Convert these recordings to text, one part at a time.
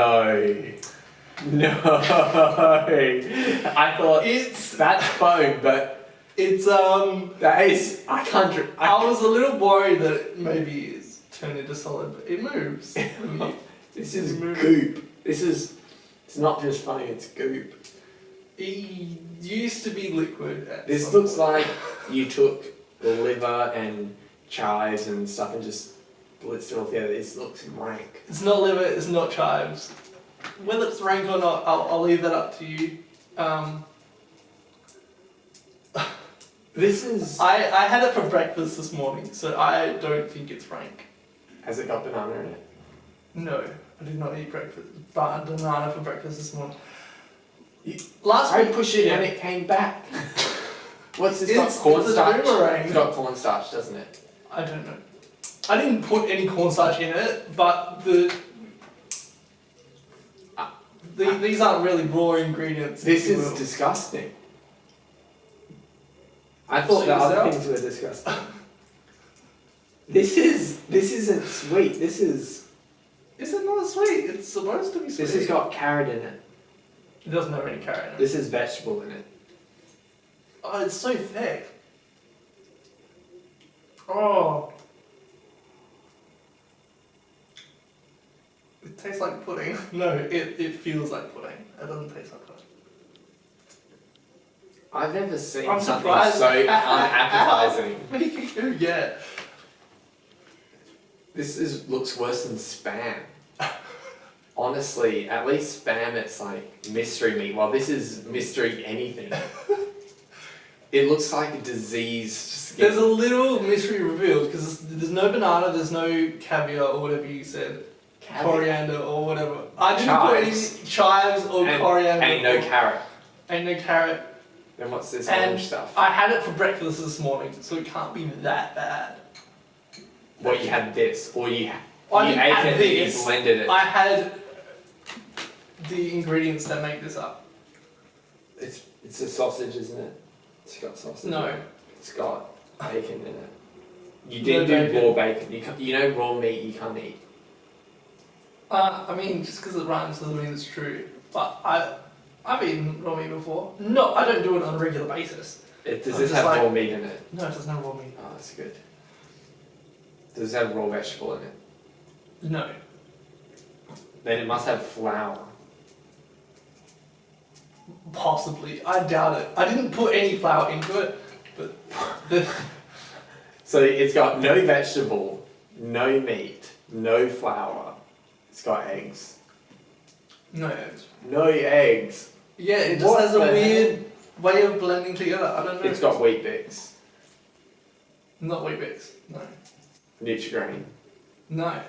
No. I thought that's foam, but that is I was a little worried that it maybe it's turned into solid, but it moves. This is goop. It's not just funny, it's goop. It used to be liquid. This looks like you took the liver and chives and stuff and just blitzed it all together. This looks rank. It's not liver, it's not chives. Whether it's rank or not, I'll leave that up to you. This is... I had it for breakfast this morning, so I don't think it's rank. Has it got banana in it? No, I did not eat banana for breakfast this morning. Last week I pushed it and it came back. What's this got? Cornstarch? It's got cornstarch, doesn't it? I don't know. I didn't put any cornstarch in it, but these aren't really raw ingredients. This is disgusting. I thought the other things were disgusting. This isn't sweet. This is... Is it not sweet? It's supposed to be sweet. This has got carrot in it. It doesn't have any carrot in it. This is vegetable in it. Oh, it's so thick. Oh. It tastes like pudding. No, it feels like pudding. It doesn't taste like pudding. I've never seen I'm something surprised. so unappetizing. Yeah. This looks worse than Spam. Honestly, at least Spam it's like mystery meat, while this is mystery anything. It looks like a diseased skin. There's a little mystery revealed because there's no banana, there's no caviar or whatever you said. Coriander or whatever. I didn't put any chives or coriander. Ain't no carrot. Ain't no carrot. Then what's this orange stuff? I had it for breakfast this morning, so it can't be that bad. Well, you had this, or you ate it and you blended it. I had the ingredients that make this up. It's a sausage, isn't it? It's got sausage. No. In it. It's got bacon in it. You did do raw bacon. You know raw meat you can't eat. I mean, just because it rhymes doesn't mean it's true. But I've eaten raw meat before. No, I don't do it on a regular basis. Does this have raw meat in it? No, it doesn't have raw meat. Oh, that's good. Does it have raw vegetable in it? No. Then it must have flour. Possibly. I doubt it. I didn't put any flour into it, but... So it's got no vegetable, no meat, no flour. It's got eggs. No eggs. No eggs. Yeah, it just has a weird way of blending together. I don't know. It's got Wheat Bix. Not Wheat Bix. No. Nutri-Grain. No.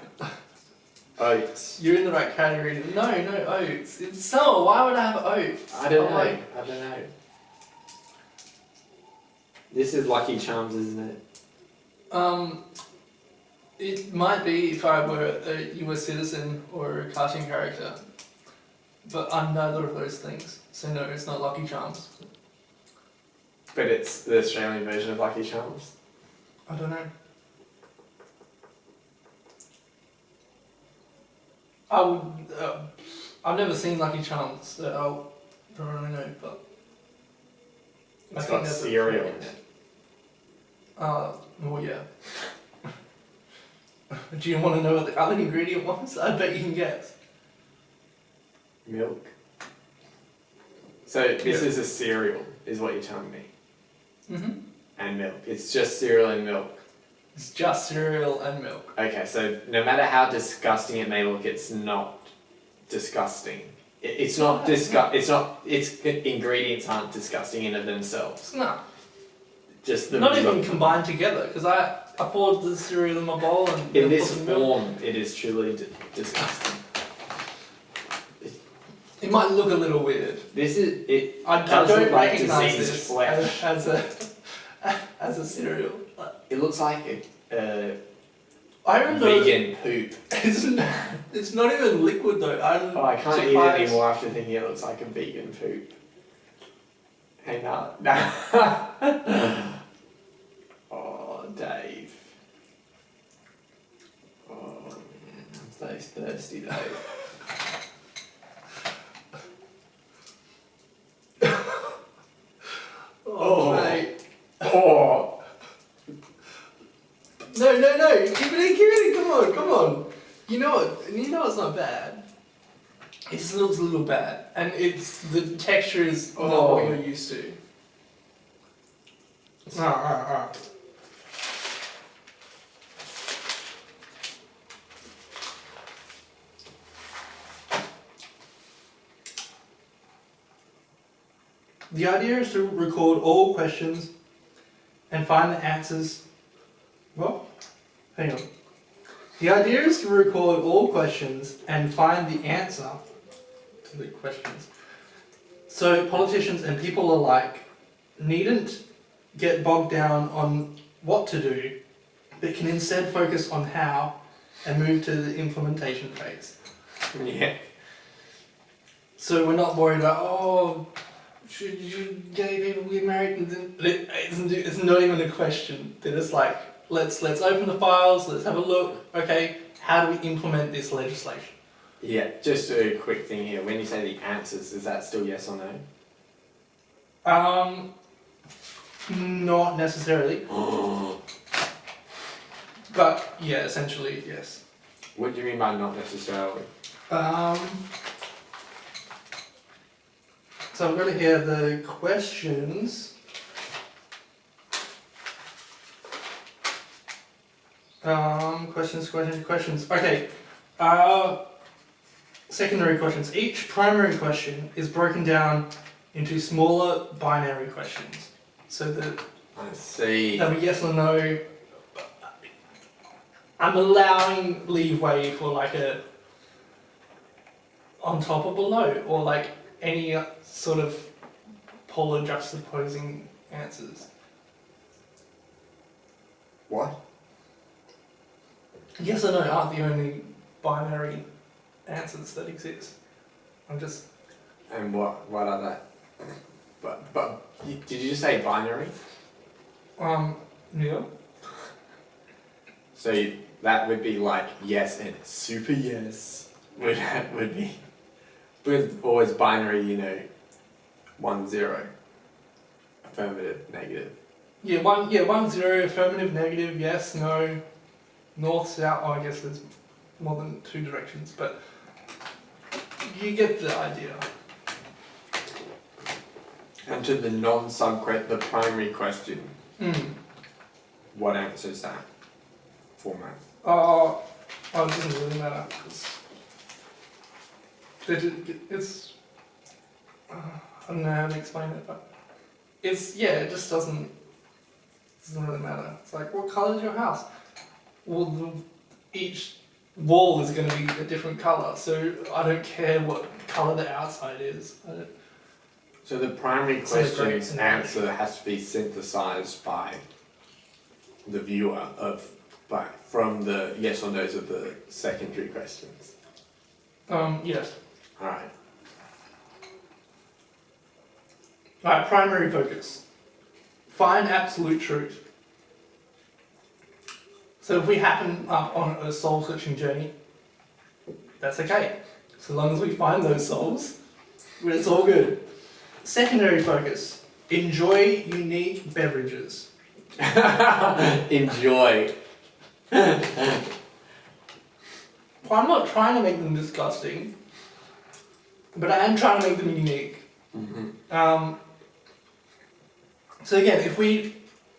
Oats. You're in the right category. No oats. It's summer. Why would I have oats? I don't know. This is Lucky Charms, isn't it? It might be if I were a US citizen or a cartoon character, but I'm neither of those things. So no, it's not Lucky Charms. But it's the Australian version of Lucky Charms. I don't know. I've never seen Lucky Charms, so I don't really know, but... It's got cereal in it. Well, yeah. Do you want to know what the other ingredient was? I bet you can guess. Milk. So this is a cereal, is what you're telling me. Mm-hmm. And milk. It's just cereal and milk. It's just cereal and milk. Okay, so no matter how disgusting it may look, it's not disgusting. It's not its ingredients aren't disgusting in and of themselves. No. Just the not even combined together, because I poured the cereal in my bowl and... In this form, it is truly disgusting. It might look a little weird. This is it. I don't like recognise this flesh as a cereal. It looks like a I remember vegan poop. It's not even liquid though. I can't eat it anymore after thinking it looks like a vegan poop. Hey, no. Oh, Dave. Oh man, I'm so thirsty though. it's not bad. It just looks a little bad, and the texture is not what you're used to. Alright. The idea is to record all questions and find the answers. What? Hang on. The idea is to record all questions and find the answer to the questions. So politicians and people alike needn't get bogged down on what to do, but can instead focus on how and move to the implementation phase. Yeah. So we're not worried about, should gay people get married? It's not even a question. They're just like, let's open the files, let's have a look. Okay, how do we implement this legislation? Yeah, just a quick thing here. When you say the answers, is that still yes or no? Not necessarily. But yeah, essentially yes. What do you mean by not necessarily? So I'm going to hear the questions. Questions. Okay. Secondary questions. Each primary question is broken down into smaller binary questions. So that I see. there'll be yes or no. I'm allowing leeway for like a on top or below, or like any sort of polar juxtaposing answers. What? Yes or no aren't the only binary answers that exist. I'm just... And what are they? But did you just say binary? Yeah. So that would be like yes and super yes would be with always binary, 1 0. Affirmative, negative. Yeah, 1 0, affirmative, negative, yes, no, north, south. Oh, I guess there's more than 2 directions, but you get the idea. And to the the primary question, what answer is that format? Oh, it doesn't really matter, because it's, I don't know how to explain it, but it just doesn't really matter. It's like, what colour is your house? Well, each wall is going to be a different colour, so I don't care what colour the outside is. So the primary question's answer has to be synthesized by the viewer from the yes or no's of the secondary questions. Yes. Alright. Alright, primary focus. Find absolute truth. So if we happen up on a soul-searching journey, that's okay. So long as we find those souls, it's all good. Secondary focus. Enjoy unique beverages. Enjoy. Well, I'm not trying to make them disgusting, but I am trying to make them unique. Mm-hmm. So again, if we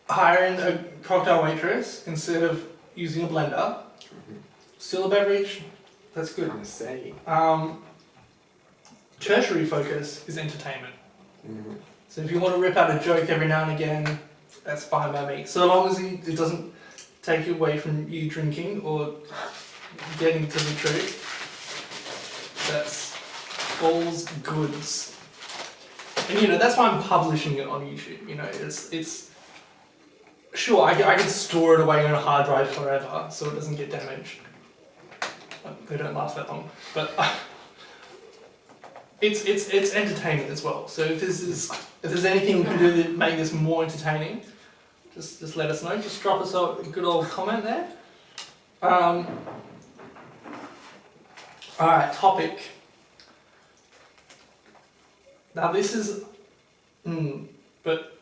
hire in a cocktail waitress instead of using a blender, still a beverage, that's good. I see. Tertiary focus is entertainment. Mm-hmm. So if you want to rip out a joke every now and again, that's fine by me. So long as it doesn't take you away from you drinking or getting to the truth, that's all's goods. And that's why I'm publishing it on YouTube. It's sure I can store it away on a hard drive forever so it doesn't get damaged. They don't last that long, but it's entertainment as well. So if there's anything we can do to make this more entertaining, just let us know. Just drop us a good old comment there. Alright, topic. Now this is, but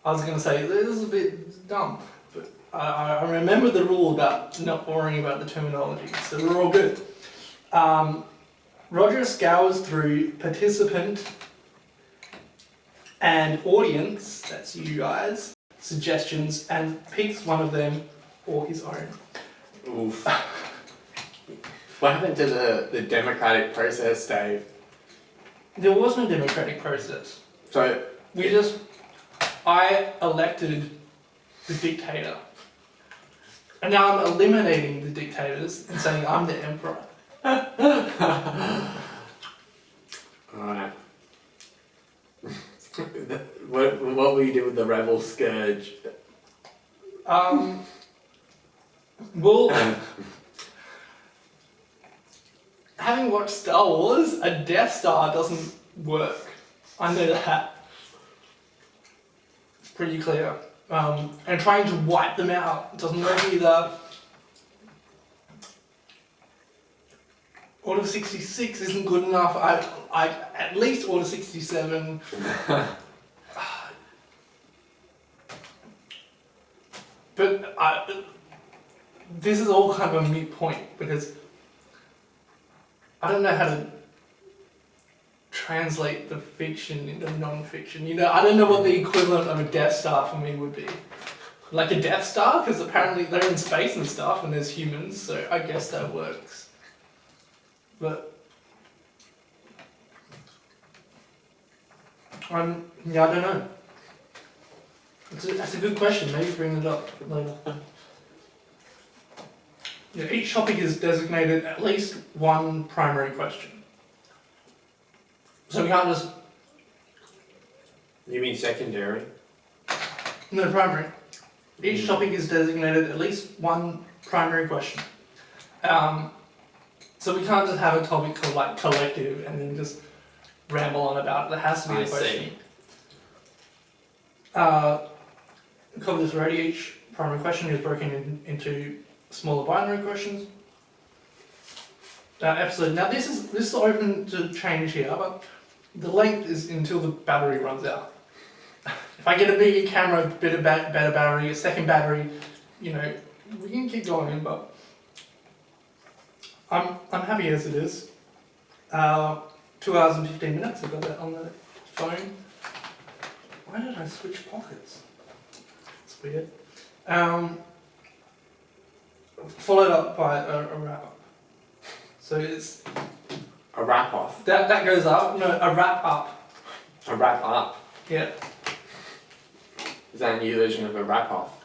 I was going to say, this is a bit dumb, but I remember the rule about not worrying about the terminology, so we're all good. Roger scours through participant and audience, that's you guys, suggestions, and picks one of them or his own. Oof. What happened to the democratic process, Dave? There was no democratic process. So, I elected the dictator. And now I'm eliminating the dictators and saying I'm the emperor. alright. What will you do with the rebel scourge? Well, having watched Star Wars, a Death Star doesn't work. I know that. It's pretty clear. And trying to wipe them out doesn't work either. Order 66 isn't good enough. I at least Order 67. But this is all kind of a moot point because I don't know how to translate the fiction into non-fiction. You know, I don't know what the equivalent of a Death Star for me would be. Like a Death Star, because apparently they're in space and stuff, and there's humans, so I guess that works. But yeah, I don't know. That's a good question. Maybe bring it up later. Yeah, each topic is designated at least one primary question. So we can't just... You mean secondary? No, primary. Each topic is designated at least one primary question. So we can't just have a topic called like collective and then just ramble on about it. There has to be a question. Cover this already. Each primary question is broken into smaller binary questions. Episode. Now this is open to change here, but the length is until the battery runs out. If I get a bigger camera, better battery, a second battery, you know, we can keep going. But I'm happy as it is. 2 hours and 15 minutes. I've got that on the phone. Why did I switch pockets? It's weird. Followed up by a wrap up. So it's A wrap off. that goes up. No, a wrap up. A wrap up. Yeah. Is that a new version of a wrap off?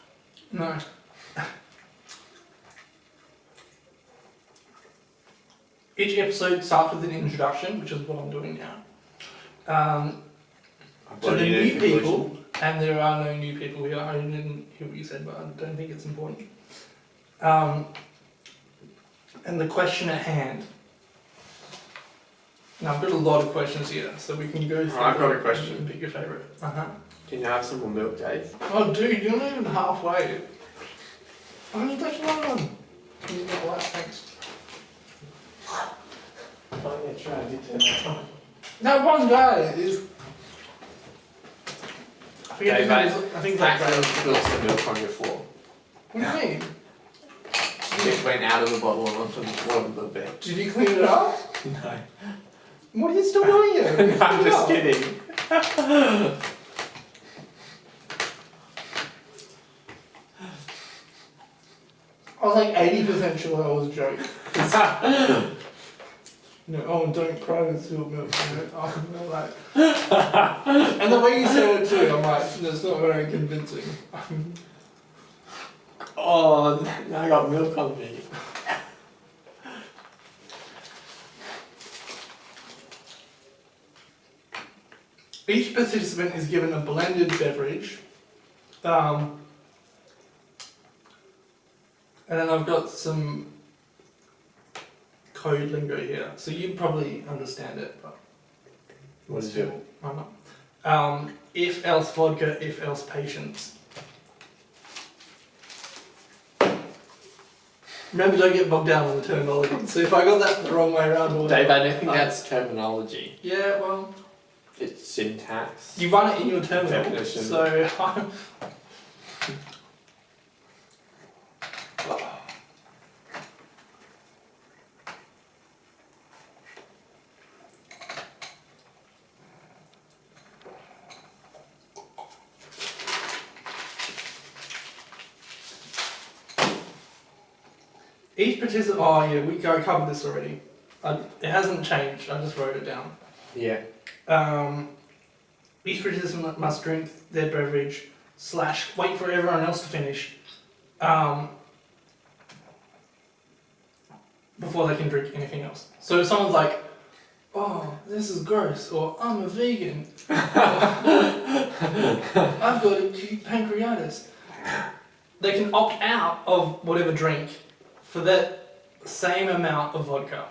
No. Each episode starts with an introduction, which is what I'm doing now. To the new people, and there are no new people here. I didn't hear what you said, but I don't think it's important. And the question at hand. Now I've got a lot of questions here, so we can go through. I've got a question. You can pick your favourite. Can you have some more milk, Dave? Oh, dude, you're not even halfway. Oh, that's one. Can you get that? Thanks. I'm gonna try and get to That one guy is. I forget his Dave, name. I think that's accidentally spilled some milk on your floor. What do you mean? It went out of the bottle and onto the floor a little bit. Did you clean it up? No. What are you still doing here? I'm just kidding. I was like 80% sure I was joking. No, oh, don't cry with spilled milk. I'm like, and the way you said it too, I'm like, that's not very convincing. Oh, now I got milk on me. Each participant is given a blended beverage. And then I've got some code lingo here, so you probably understand it, but What is it? I'm not. If else vodka, if else patience. Remember, don't get bogged down on the terminology. So if I got that the wrong way around, or Dave, I don't think that's terminology. yeah, well, It's syntax. you run it in your terminal, Definition. so Each participant. Oh yeah, I covered this already. It hasn't changed. I just wrote it down. Yeah. Each participant must drink their beverage / wait for everyone else to finish before they can drink anything else. So if someone's like, "Oh, this is gross," or "I'm a vegan," "I've got acute pancreatitis," they can opt out of whatever drink for that same amount of vodka.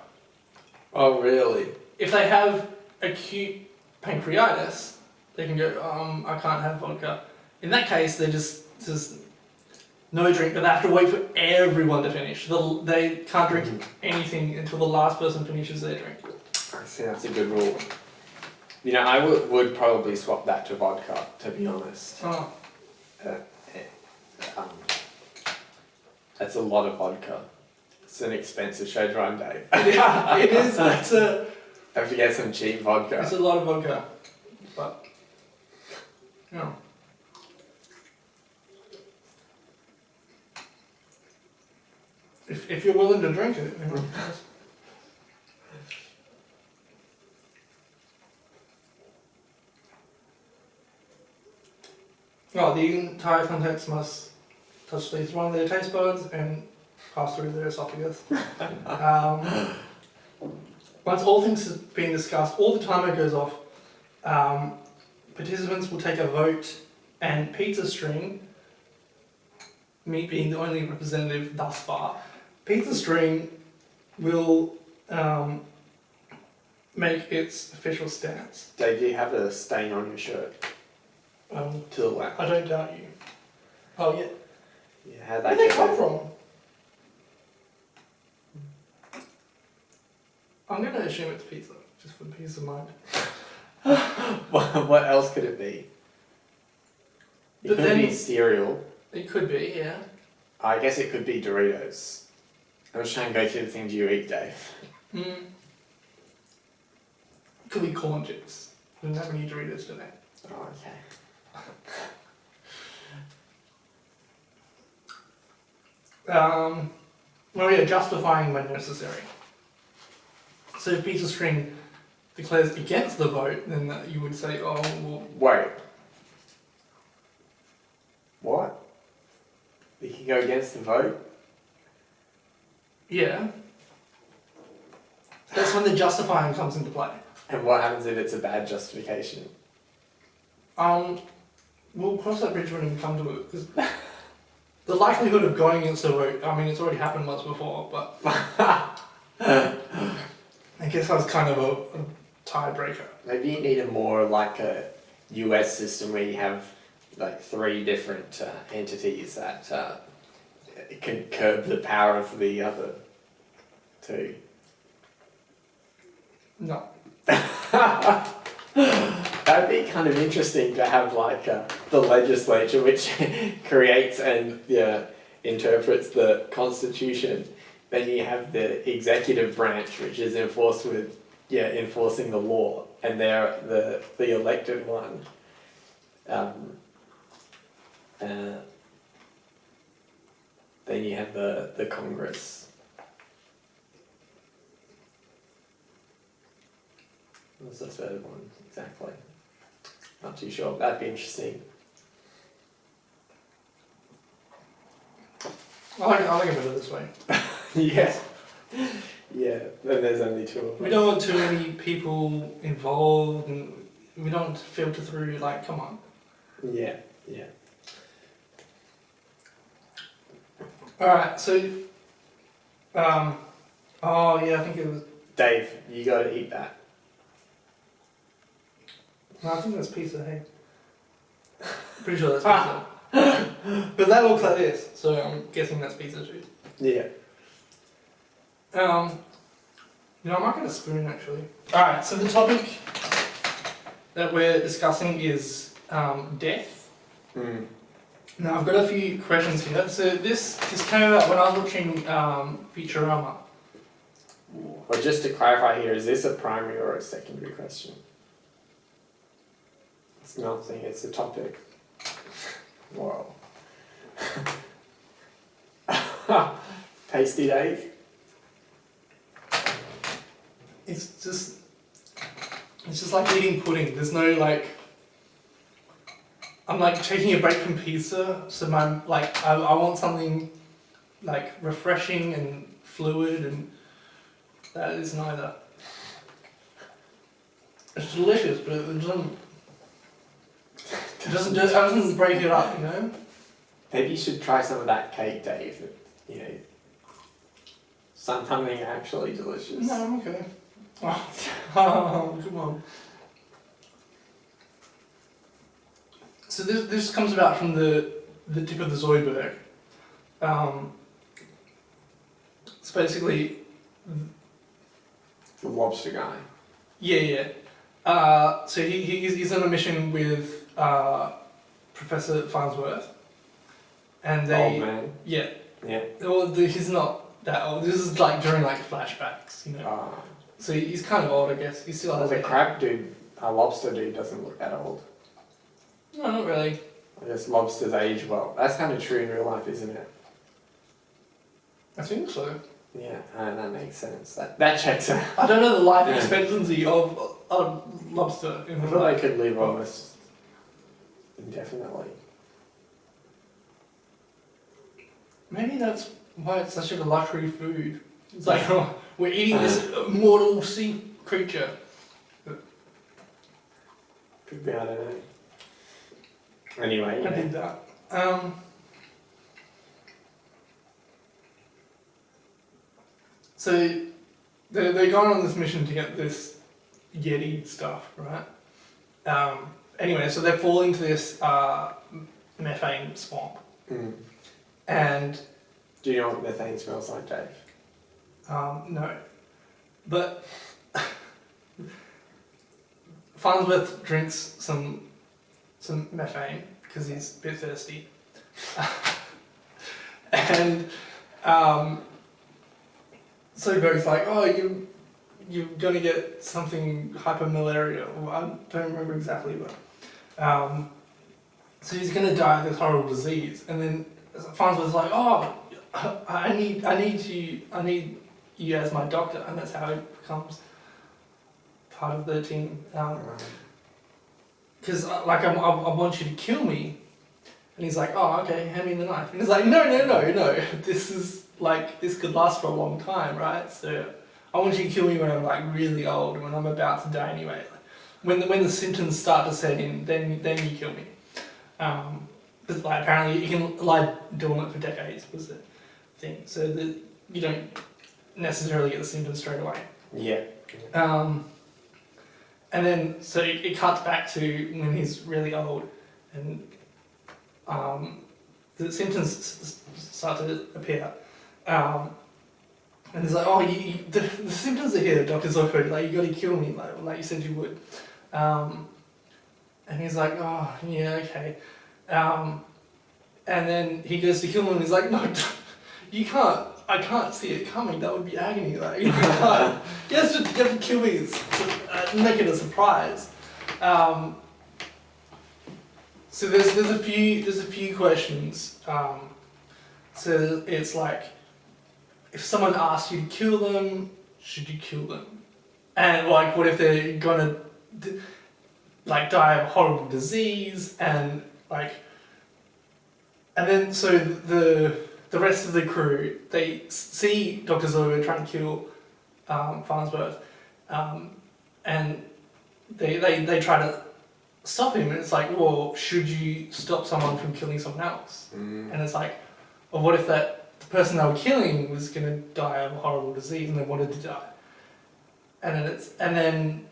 Oh, really? If they have acute pancreatitis, they can go, I can't have vodka. In that case, they just no drink, but they have to wait for everyone to finish. They can't drink anything until the last person finishes their drink. I see, that's a good rule. You know, I would probably swap that to vodka, to be honest. Oh. That's a lot of vodka. It's an expensive show to run, Dave. Yeah, it is. Have to get some cheap vodka. It's a lot of vodka, but yeah. If you're willing to drink it, you know. Oh, the entire contents must touch at least one of their taste buds and pass through their esophagus. Once all things have been discussed, all the timer goes off. Participants will take a vote, and Pizza String, me being the only representative thus far, Pizza String will make its official stance. Dave, do you have a stain on your shirt? To the left. I don't doubt you. Oh yeah. Yeah, how'd Where that did they get come there? from? I'm going to assume it's pizza, just for peace of mind. What else could it be? It But could then- be cereal. It could be, yeah. I guess it could be Doritos. I'm just trying to go through the things you eat, Dave. Could be corn chips. We didn't have any Doritos today. Oh, okay. Well, yeah, justifying when necessary. So if Pizza String declares against the vote, then you would say, oh, well, Wait. What? You can go against the vote? yeah. That's when the justifying comes into play. And what happens if it's a bad justification? We'll cross that bridge when we come to it, because the likelihood of going against the vote, I mean, it's already happened once before, but I guess I was kind of a tiebreaker. Maybe you need a more like a US system where you have like 3 different entities that can curb the power of the other 2. No. That'd be kind of interesting to have like the legislature which creates and interprets the constitution. Then you have the executive branch which is enforcing the law, and they're the elected one. Then you have the Congress. What's the third one exactly? Not too sure. That'd be interesting. I like it better this way. Yeah. Yeah. Then there's only 2 of them. We don't want too many people involved, and we don't want to filter through, like, come on. Yeah. Yeah. Alright, so, oh yeah, I think it was, Dave, you gotta eat that. no, I think that's pizza, hey. Pretty sure that's pizza. But that looks like this, so I'm guessing that's pizza too. Yeah. You know, I might get a spoon actually. Alright, so the topic that we're discussing is death. Mm. Now I've got a few questions here. So this came about when I was watching Futurama. Well, just to clarify here, is this a primary or a secondary question? It's nothing, it's a topic. Wow. Tasty day. It's just like eating pudding. There's no like. I'm like taking a break from pizza, so I want something like refreshing and fluid, and that is neither. It's delicious, but it doesn't break it up, you know. Maybe you should try some of that cake, Dave. You know, something actually delicious. No, I'm okay. Oh, come on. So this comes about from the tip of the Zoidberg. It's basically The lobster guy. yeah. So he's on a mission with Professor Farnsworth, and they Old man. yeah. Yeah. Well, he's not that old. This is like during like flashbacks, you know. So he's kind of old, I guess. He still has The a crab dude, lobster dude doesn't look that old. No, not really. I guess lobsters age well. That's kind of true in real life, isn't it? I think so. Yeah, that makes sense. That checks out. I don't know the life Yeah. expectancy of a lobster in I the feel lake. they could live almost indefinitely. Maybe that's why it's such a luxury food. It's like, oh, we're eating this mortal sea creature. Could be, I don't know. Anyway, I yeah. did that. So they're going on this mission to get this Yeti stuff, right? Anyway, so they fall into this methane swamp. Mm. And Do you know what methane smells like, Dave? no. But Farnsworth drinks some methane because he's a bit thirsty. And so Berg's like, oh, you're gonna get something hypermalaria. Well, I don't remember exactly, but so he's gonna die of this horrible disease. And then Farnsworth's like, oh, I need you as my doctor, and that's how he becomes part of the team. Because like I want you to kill me, and he's like, oh, okay, hand me the knife. And he's like, no, this is like this could last for a long time, right? So I want you to kill me when I'm like really old, when I'm about to die anyway. When the symptoms start to set in, then you kill me. But like apparently you can lie dormant for decades was the thing, so that you don't necessarily get the symptoms straight away. Yeah. And then so it cuts back to when he's really old, and the symptoms start to appear. And he's like, oh, the symptoms are here, Dr. Zoidberg, like you gotta kill me, like you said you would. And he's like, oh, yeah, okay. And then he goes to kill him and he's like, no, you can't, I can't see it coming, that would be agony. Like, you have to kill me, make it a surprise. So there's a few questions. So it's like, if someone asks you to kill them, should you kill them? And like, what if they're gonna like die of a horrible disease and like, and then so the rest of the crew, they see Dr. Zoidberg trying to kill Farnsworth, and they try to stop him, and it's like, well, should you stop someone from killing someone else? And it's like, well, what if the person they were killing was going to die of a horrible disease and they wanted to die? And then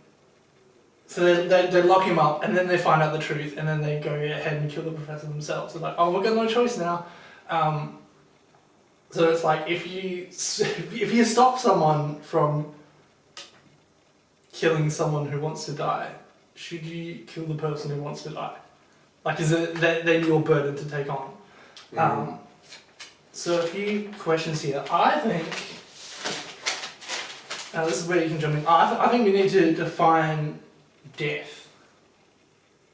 so they lock him up, and then they find out the truth, and then they go ahead and kill the professor themselves. They're like, oh, we've got no choice now. So it's like, if you stop someone from killing someone who wants to die, should you kill the person who wants to die? Like, is it then your burden to take on? So a few questions here. I think, now this is where you can jump in. I think we need to define death.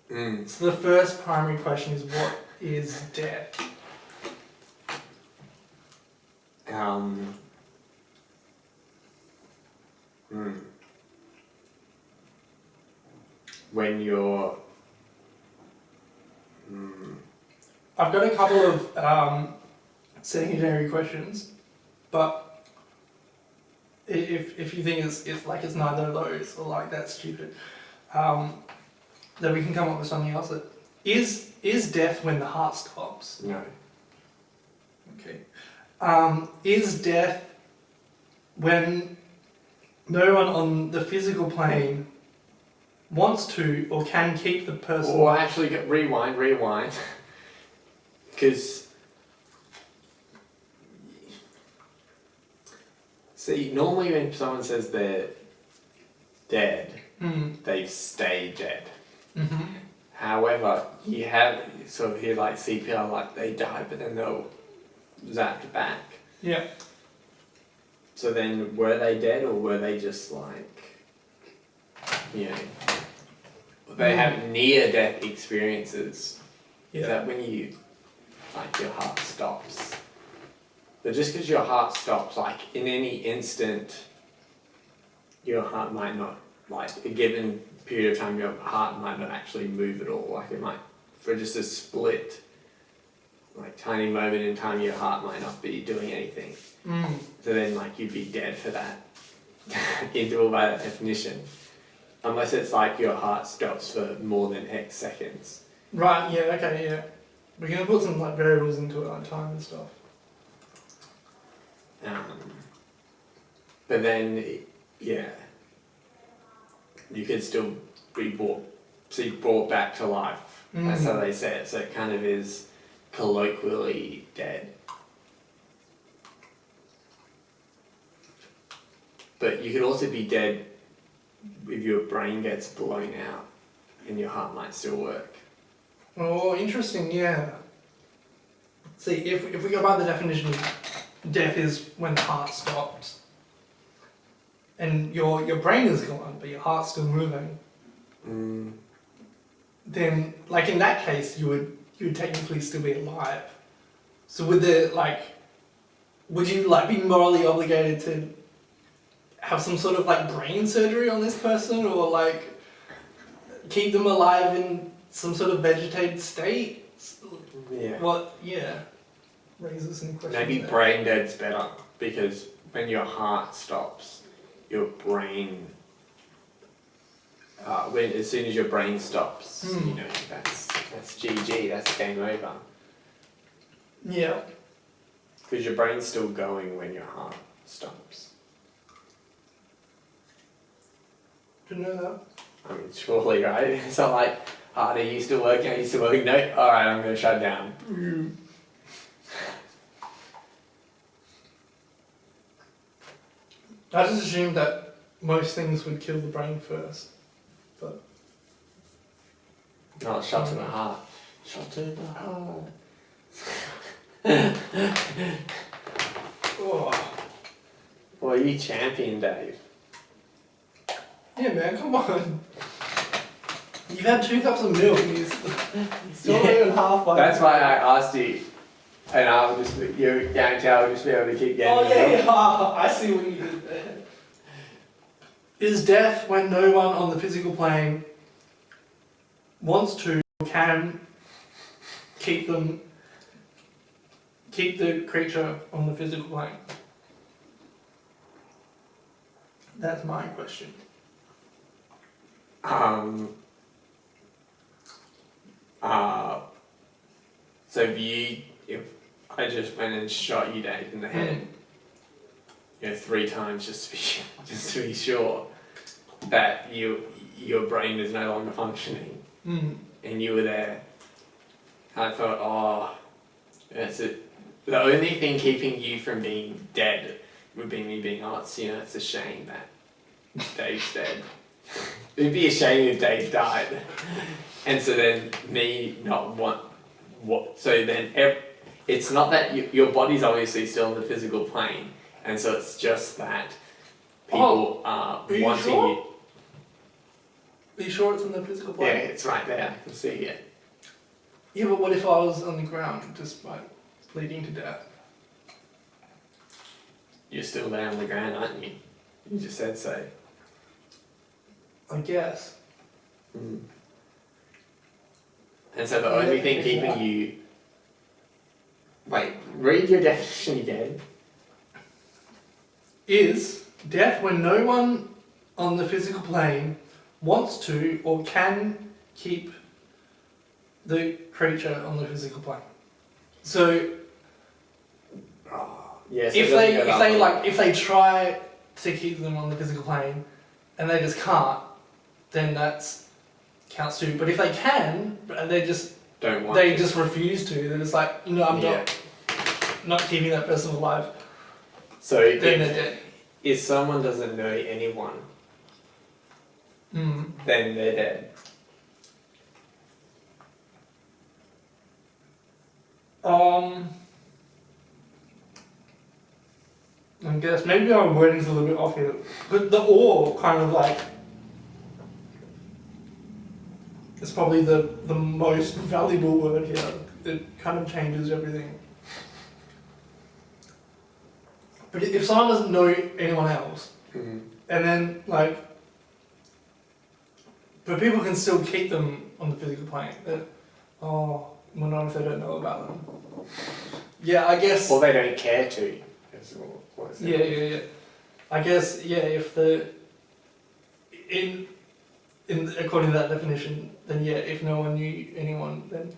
So the first primary question is, what is death? Um, when you're I've got a couple of secondary questions, but if you think it's like it's neither of those or like that's stupid, then we can come up with something else. That is death when the heart stops? no. Okay. Is death when no one on the physical plane wants to or can keep the person? Or actually, rewind. Because, see, normally when someone says they're dead, they stay dead. Mm-hmm. However, you have sort of hear like CPR, like they die, but then they'll zapped back. Yeah. So then, were they dead or were they just like, you know, they have near-death experiences? Yeah. Is that when you, like, your heart stops? But just because your heart stops, like, in any instant, your heart might not, like, a given period of time, your heart might not actually move at all. Like, it might, for just a split, like, tiny moment in time, your heart might not be doing anything. So then, like, you'd be dead for that interval by that definition. Unless it's like your heart stops for more than X seconds. Right, yeah, okay, yeah. We're going to put some like variables into it, like time and stuff. But then, yeah, you could still be brought back to life. That's how they say it. So it kind of is colloquially dead. But you could also be dead if your brain gets blown out and your heart might still work. Oh, interesting, yeah. See, if we go by the definition, death is when the heart stops. And your brain is gone, but your heart's still moving. Then, like in that case, you would technically still be alive. So would you like be morally obligated to have some sort of like brain surgery on this person, or like keep them alive in some sort of vegetated state? Yeah. What? Yeah. Raises some questions. Maybe there. brain dead's better, because when your heart stops, your brain, as soon as your brain stops, you know, that's GG, that's game over. Yeah. Because your brain's still going when your heart stops. Didn't know that. I mean, surely, right? It's not like, heart, are you still working? Are you still working? No? Alright, I'm going to shut down. I just assumed that most things would kill the brain first. But No, shot to the heart. Shot to the heart. oh. Well, you champion, Dave. Yeah, man, come on. You've had 2 cups of milk and you're still not even halfway. That's why I asked you, and I would just, you guarantee I would just be able to keep getting Oh yeah, I see what you did there. Is death when no one on the physical plane wants to or can keep the creature on the physical plane? That's my question. So if I just went and shot you, Dave, in the head, 3 times just to be sure that your brain is no longer functioning, and you were there, I thought, oh, that's it. The only thing keeping you from being dead would be me being, oh, it's a shame that Dave's dead. It'd be a shame if Dave died. And so then me not want what? So then it's not that your body's obviously still in the physical plane, and so it's just that people are wanting sure? you. Are you sure it's in the physical plane? Yeah, it's right there. I can see it. Yeah, but what if I was on the ground just like bleeding to death? you're still there on the ground, aren't you? You just said so. I guess. Mm. And so the only thing keeping you... Wait, read your definition again. Is death when no one on the physical plane wants to or can keep the creature on the physical plane. So Yes. if they try to keep them on the physical plane and they just can't, then that's counts too. But if they can and they just refuse to, they're just like, no, I'm not keeping that person alive. So then they're dead. If someone doesn't know anyone, then they're dead. I guess maybe our wording's a little bit off here, but the or kind of like it's probably the most valuable word here. It kind of changes everything. But if someone doesn't know anyone else, and then like, but people can still keep them on the physical plane. Well, not if they don't know about them. Yeah, I guess. Or they don't care to. Yeah. I guess if in according to that definition, then if no one knew anyone, then.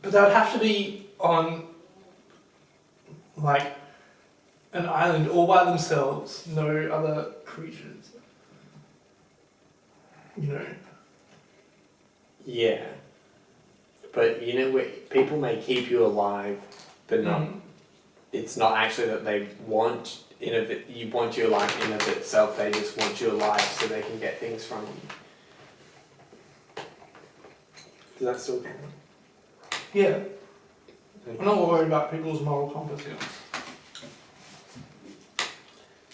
But that would have to be on like an island all by themselves, no other creatures. You know. Yeah. But people may keep you alive, but not. It's not actually that they want you want you alive in of itself. They just want you alive so they can get things from you. Does that still count? Yeah. Okay. I'm not worried about people's moral compass here.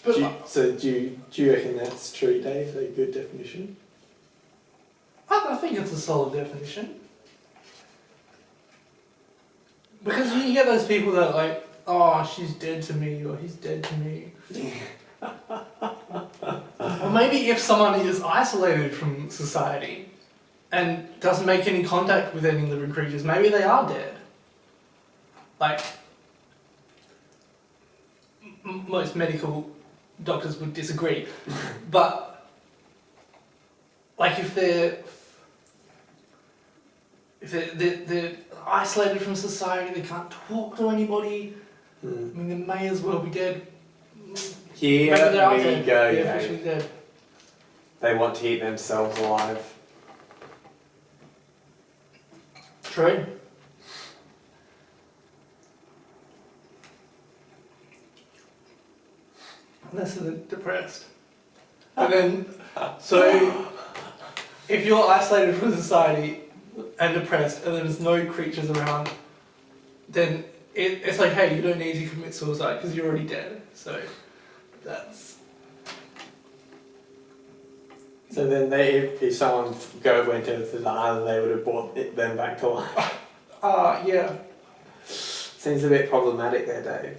But do you reckon that's true, Dave? A good definition? I think it's a solid definition. Because you get those people that are like, oh, she's dead to me, or he's dead to me. Or maybe if someone is isolated from society and doesn't make any contact with any living creatures, maybe they are dead. Like, most medical doctors would disagree. But, like, if they're isolated from society, they can't talk to anybody, I mean, they may as well be dead. Here we go. They're officially dead. They want to keep themselves alive. True. Unless they're depressed. And then, so, if you're isolated from society and depressed and there's no creatures around, then it's like, hey, you don't need to commit suicide because you're already dead. So that's... So then if someone went to the island, they would have brought them back to life. Yeah. Seems a bit problematic there, Dave.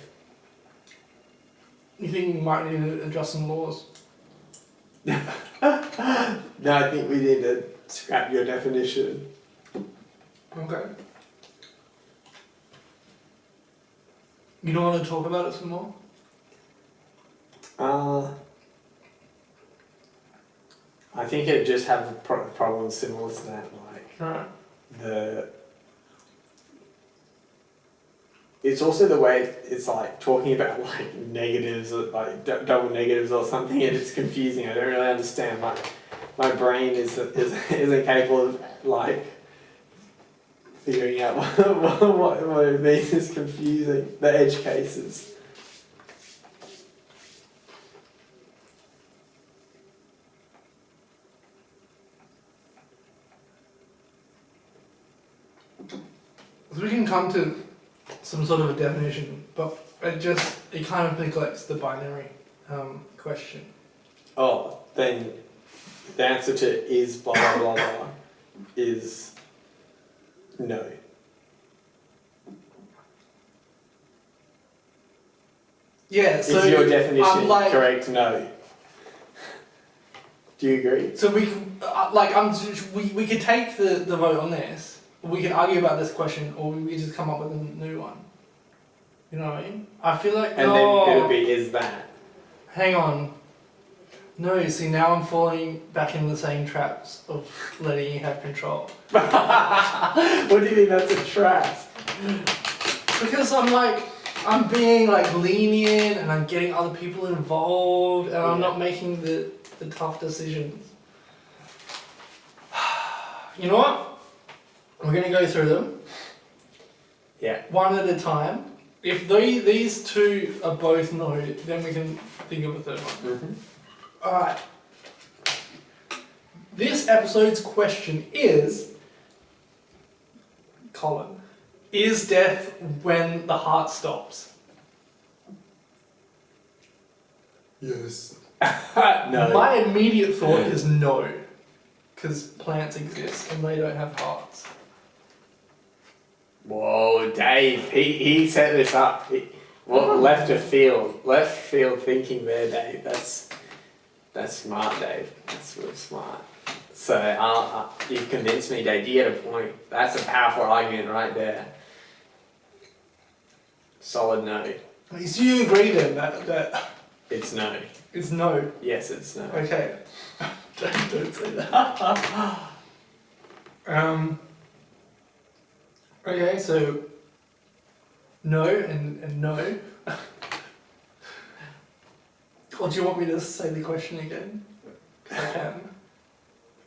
You think you might need to adjust some laws? No, I think we need to scrap your definition. Okay. You don't want to talk about it some more? I think it just have a problem similar to that, Right. It's also the way it's like talking about like negatives, or like double negatives or something, and it's confusing. I don't really understand. My brain isn't capable of like figuring out what it means. Is confusing. The edge cases. So we can come to some sort of a definition, but it kind of neglects the binary question. Oh, then the answer to is blah blah blah blah is no. Yeah, so Is your definition I'm like, correct? No. Do you agree? so we can, we could take the vote on this. We can argue about this question, or we just come up with a new one. You know what I mean? I feel like And then it'll be is that. Hang on. No, see now I'm falling back in the same traps of letting you have control. What do you think that's a trap? Because I'm being like lenient and I'm getting other people involved and I'm not making the tough decisions. You know what? We're gonna go through them. Yeah. One at a time. If these two are both no, then we can think of a third one. Mm-hmm. Alright. This episode's question is, Colin, is death when the heart stops? Yes. No. My immediate thought is no. Because plants exist and they don't have hearts. Whoa, Dave, he set this up. Left field thinking there, Dave. That's smart, Dave. That's real smart. So you've convinced me, Dave. You get a point. That's a powerful argument right there. Solid no. So you agree then that It's no. it's no? Yes, it's no. Okay. don't say that. Okay, so no and no. Or do you want me to say the question again? 'Cause I can.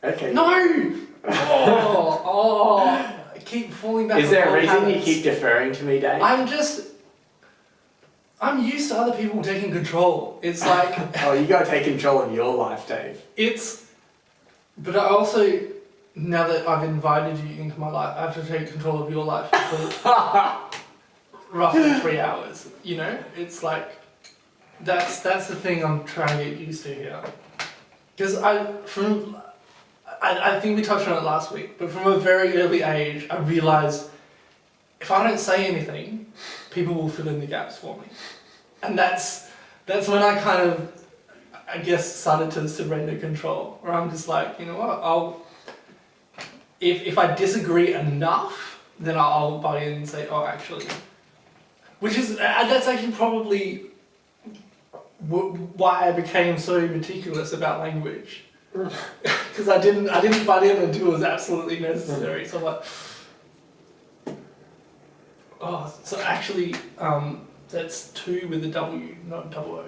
Okay. No! I keep falling back. Is there a on reason you habits. keep deferring to me, Dave? I'm used to other people taking control. It's like Oh, you gotta take control of your life, Dave. but I also, now that I've invited you into my life, I have to take control of your life for roughly 3 hours. You know, it's like that's the thing I'm trying to get used to here. Because I think we touched on it last week, but from a very early age, I realized if I don't say anything, people will fill in the gaps for me, and that's when I kind of, I guess, started to surrender control. Where I'm just like, you know what, if I disagree enough, then I'll buy in and say, oh, actually, which is that's actually probably why I became so meticulous about language, because I didn't butt in until it was absolutely necessary. So I'm like, oh, so actually, that's 2 with a W, not double O.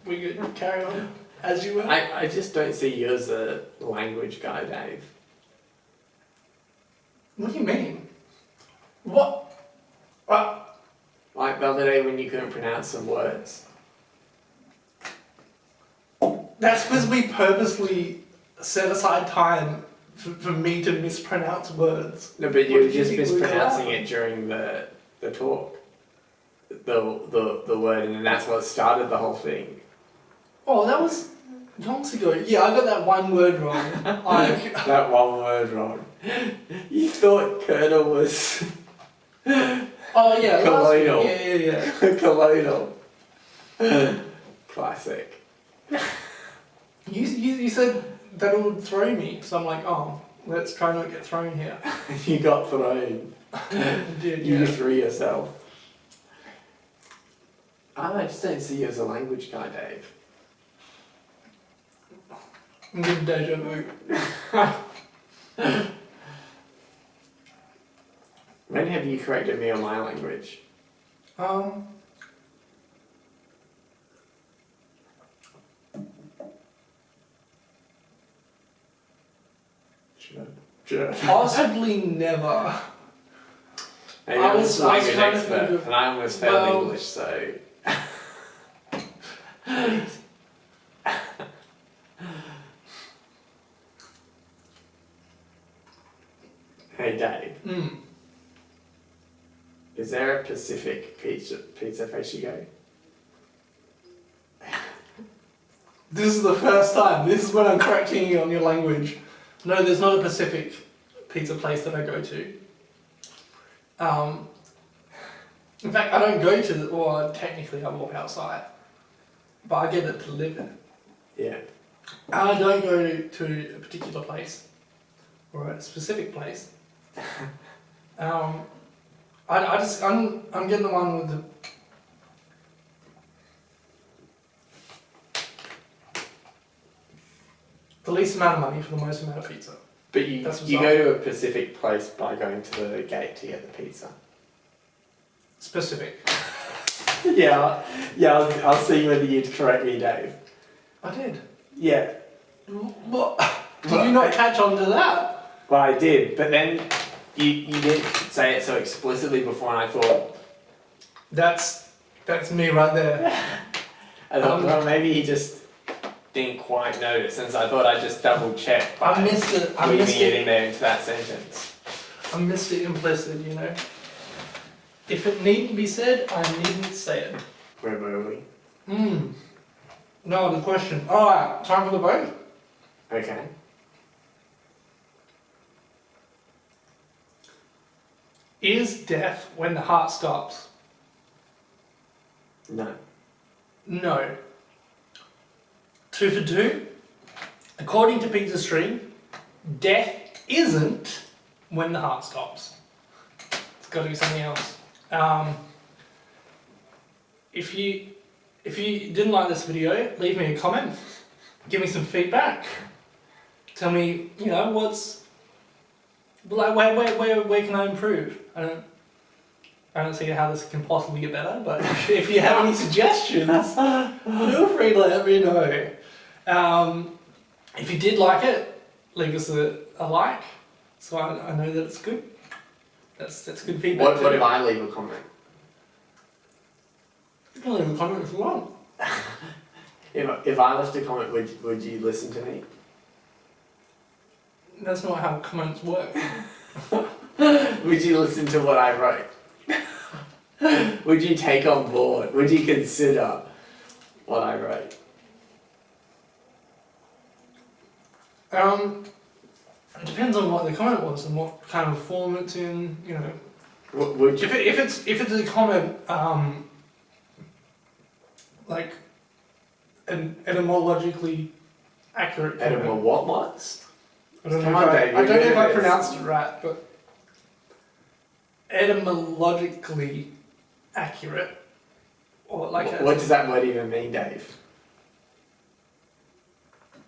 We good. Carry on as you were. I just don't see you as a language guy, Dave. What do you mean? What? Like the other day when you couldn't pronounce some words. That's because we purposely set aside time for me to mispronounce words. No, but you What were did you just think was mispronouncing allowed? it during the talk. The word, and then that's what started the whole thing. Oh, that was months ago. Yeah, I got that one word wrong. That one word wrong. You thought Colonel was Oh yeah, colonial. Yeah. Colonial. Classic. You said that it would throw me, so I'm like, oh, let's try not get thrown here. You got thrown. Dude, You yeah. threw yourself. I just don't see you as a language guy, Dave. I'm getting deja vu. When have you corrected me on my language? Sure. Possibly never. Maybe I I'm was just a language trying to think expert, of- and I almost failed well- English, so... Hey Dave, is there a Pacific pizza place you go? This is the first time. This is when I'm correcting you on your language. No, there's not a Pacific pizza place that I go to. In fact, I don't go to the, well, technically I walk outside, but I get it delivered. Yeah. I don't go to a particular place, or a specific place. I'm getting the one with the least amount of money for the most amount of pizza. But you go to a specific place by going to the gate to get the pizza. Specific. Yeah, I'll see whether you'd correct me, Dave. I did. Yeah. What? Did you not catch on to that? Well, I did, but then you didn't say it so explicitly before, and I thought... That's me right there. I thought, well, maybe he just didn't quite notice, and so I thought I'd just double check. I missed it. I missed weaving it it in there into that sentence. I missed it implicit, you know. If it needn't be said, I needn't say it. Where were we? No, the question. Alright, time for the vote. Okay. Is death when the heart stops? No. No. 2 for 2. According to Pizza Stream, death isn't when the heart stops. It's got to be something else. If you didn't like this video, leave me a comment. Give me some feedback. Tell me, you know, what's like where can I improve? I don't see how this can possibly get better, but if you have any suggestions, feel free to let me know. If you did like it, leave us a like, so I know that it's good. That's good feedback. What if I leave a comment? You can leave a comment if you want. If I left a comment, would you listen to me? That's not how comments work. Would you listen to what I wrote? Would you take on board? Would you consider what I wrote? It depends on what the comment was and what kind of form it's in. You know, Would you? if it's a comment like an etymologically accurate comment. What? I don't know Come on, Dave, I don't know you're if good I at this. pronounced it right, but etymologically accurate, or like What does that word even mean, Dave?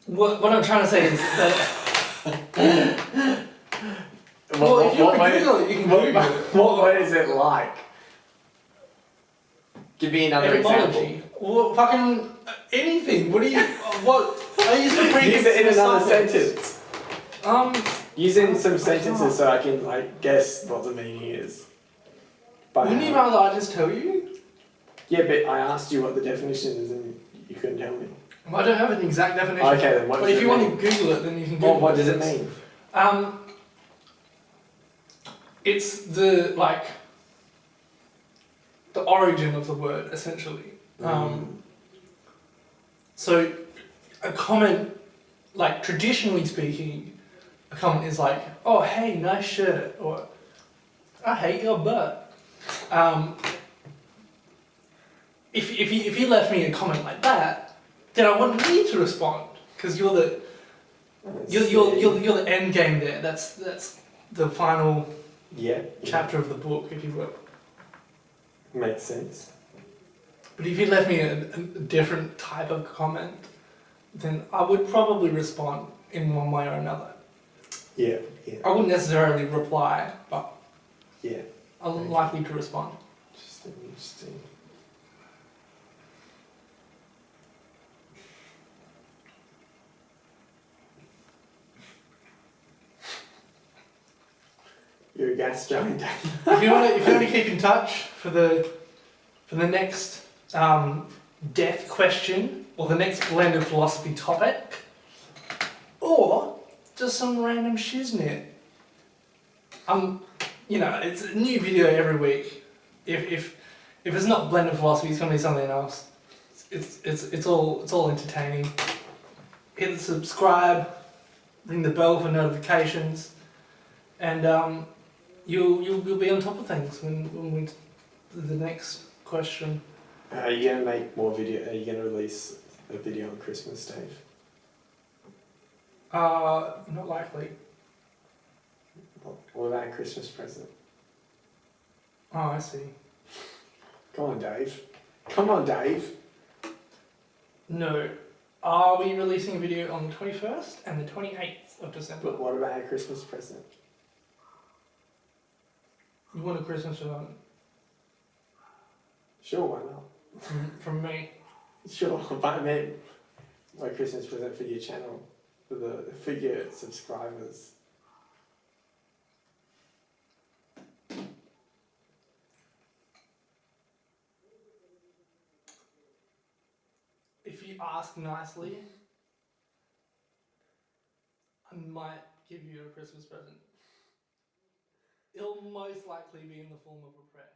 what I'm trying to say is that. Well, if you want to Google it, you can Google it. What word is it like? Give me another example. Etymology. Well, fucking anything. What do you? What? I used to Use it in another sentence. Use it in some sentences so I can guess what the meaning is. Wouldn't you rather I just tell you? Yeah, but I asked you what the definition is and you couldn't tell me. Well, I don't have an exact definition. Okay, then what But does if it you mean? want to Google it, then you can Google it. What does it mean? It's the the origin of the word, essentially. So a comment, like traditionally speaking, a comment is like, "Oh, hey, nice shirt," or "I hate your butt." If you left me a comment like that, then I wouldn't need to respond because you're the end game there. That's the final chapter of the book, if you will. Makes sense. But if you left me a different type of comment, then I would probably respond in one way or another. Yeah. I wouldn't necessarily reply, but Yeah. I'm likely to respond. Interesting. You're a gas giant. If you want to keep in touch for the next death question or the next blend of philosophy topic, or just some random shiznit. It's a new video every week. If it's not blend of philosophy, it's gonna be something else. It's all entertaining. Hit the subscribe, ring the bell for notifications, and you'll be on top of things when we the next question. Are you gonna make more video? Are you gonna release a video on Christmas, Dave? Not likely. What about a Christmas present? Oh, I see. Come on, Dave. Come on, Dave. No. Are we releasing a video on the 21st and the 28th of December? But what about a Christmas present? You want a Christmas present Sure, why not? from me? Sure, but I meant my Christmas present for your channel, for your subscribers. If you ask nicely, I might give you a Christmas present. It'll most likely be in the form of a prayer.